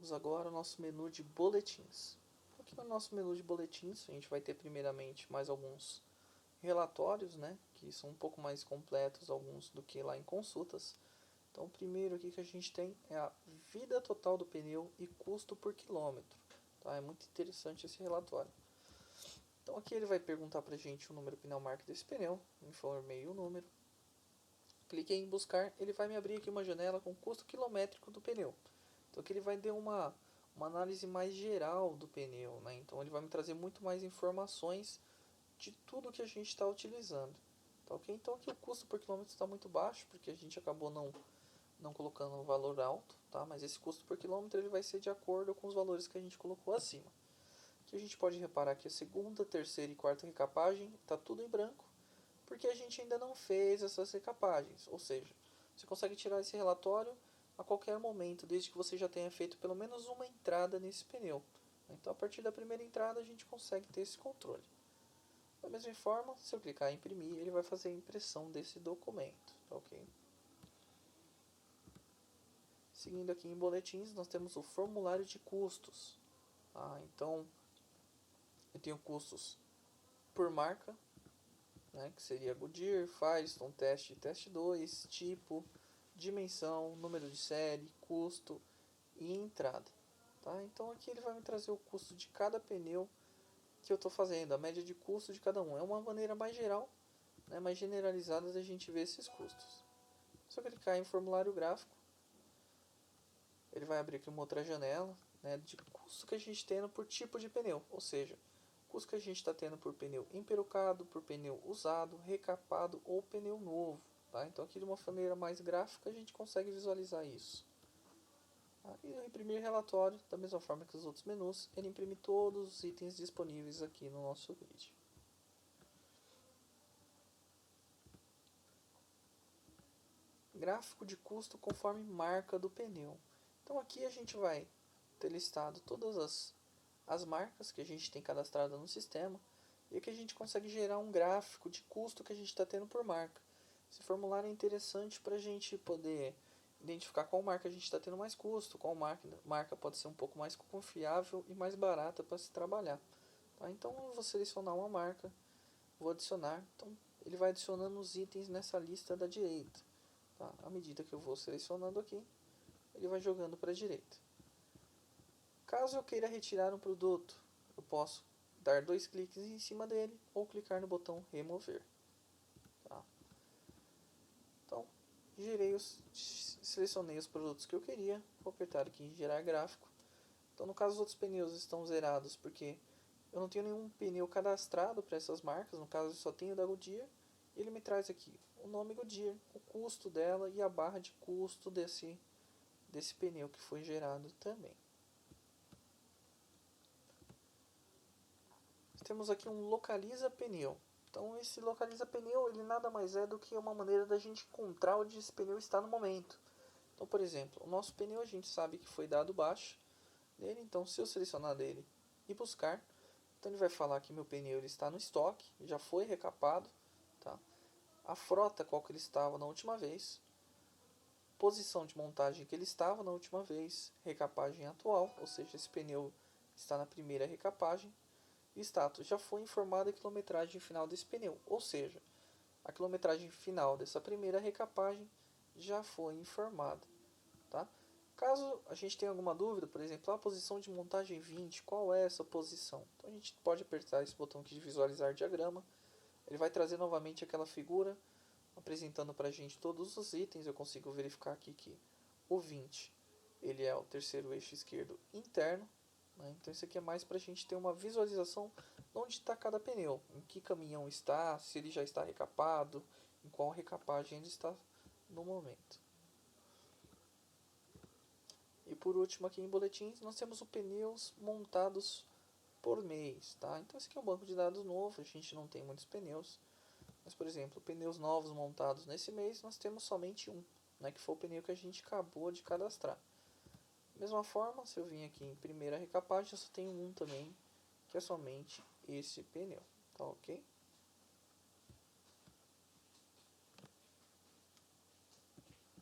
temos agora o nosso menu de boletins. Aqui no nosso menu de boletins, a gente vai ter primeiramente mais alguns relatórios, né, que são um pouco mais completos alguns do que lá em consultas. Então, o primeiro aqui que a gente tem é a vida total do pneu e custo por quilômetro. Tá? É muito interessante esse relatório. Então, aqui ele vai perguntar para a gente o número pneumático desse pneu. Informei o número. Cliquei em buscar, ele vai me abrir aqui uma janela com o custo quilométrico do pneu. Então aqui ele vai dar uma análise mais geral do pneu, né? Então ele vai me trazer muito mais informações de tudo que a gente está utilizando. Tá ok? Então aqui o custo por quilômetro está muito baixo, porque a gente acabou não colocando um valor alto, tá? Mas esse custo por quilômetro ele vai ser de acordo com os valores que a gente colocou acima. Aqui a gente pode reparar que a segunda, terceira e quarta recapagem está tudo em branco, porque a gente ainda não fez essas recapagens, ou seja, você consegue tirar esse relatório a qualquer momento, desde que você já tenha feito pelo menos uma entrada nesse pneu. Então, a partir da primeira entrada, a gente consegue ter esse controle. Da mesma forma, se eu clicar em imprimir, ele vai fazer a impressão desse documento, tá ok? Seguindo aqui em boletins, nós temos o formulário de custos. Então, eu tenho custos por marca, né, que seria Goodyear, Firestone, teste 2, tipo, dimensão, número de série, custo e entrada. Tá? Então aqui ele vai me trazer o custo de cada pneu que eu estou fazendo, a média de custo de cada um. É uma maneira mais geral, né, mais generalizada da gente ver esses custos. Se eu clicar em formulário gráfico, ele vai abrir aqui uma outra janela, né, de custo que a gente tem por tipo de pneu, ou seja, custo que a gente está tendo por pneu emperucado, por pneu usado, recapado ou pneu novo. Tá? Então aqui de uma maneira mais gráfica a gente consegue visualizar isso. E o imprimir relatório, da mesma forma que os outros menus, ele imprime todos os itens disponíveis aqui no nosso grid. Gráfico de custo conforme marca do pneu. Então aqui a gente vai ter listado todas as marcas que a gente tem cadastrada no sistema e aqui a gente consegue gerar um gráfico de custo que a gente está tendo por marca. Esse formulário é interessante para a gente poder identificar qual marca a gente está tendo mais custo, qual marca pode ser um pouco mais confiável e mais barata para se trabalhar. Tá? Então eu vou selecionar uma marca, vou adicionar, então ele vai adicionando os itens nessa lista da direita. Tá? À medida que eu vou selecionando aqui, ele vai jogando para a direita. Caso eu queira retirar um produto, eu posso dar 2 cliques em cima dele ou clicar no botão remover. Tá? Então, selecionei os produtos que eu queria, vou apertar aqui em gerar gráfico. Então, no caso, os outros pneus estão zerados porque eu não tenho nenhum pneu cadastrado para essas marcas, no caso eu só tenho da Goodyear. E ele me traz aqui o nome Goodyear, o custo dela e a barra de custo desse pneu que foi gerado também. Temos aqui um localiza pneu. Então esse localiza pneu ele nada mais é do que uma maneira da gente encontrar onde esse pneu está no momento. Então, por exemplo, o nosso pneu a gente sabe que foi dado baixa nele, então se eu selecionar dele e buscar, então ele vai falar que meu pneu ele está no estoque, já foi recapado, tá? A frota qual que ele estava na última vez, posição de montagem que ele estava na última vez, recapagem atual, ou seja, esse pneu está na primeira recapagem, e status, já foi informada a quilometragem final desse pneu, ou seja, a quilometragem final dessa primeira recapagem já foi informada. Tá? Caso a gente tenha alguma dúvida, por exemplo, a posição de montagem 20, qual é essa posição? Então a gente pode apertar esse botão aqui de visualizar diagrama, ele vai trazer novamente aquela figura, apresentando para a gente todos os itens. Eu consigo verificar aqui que o 20 ele é o terceiro eixo esquerdo interno, né? Então isso aqui é mais para a gente ter uma visualização de onde está cada pneu, em que caminhão está, se ele já está recapado, em qual recapagem ele está no momento. E por último aqui em boletins nós temos os pneus montados por mês. Tá? Então esse aqui é um banco de dados novo, a gente não tem muitos pneus. Mas por exemplo, pneus novos montados nesse mês nós temos somente um, né, que foi o pneu que a gente acabou de cadastrar. Da mesma forma, se eu vim aqui em primeira recapagem, eu só tenho um também, que é somente esse pneu. Tá ok?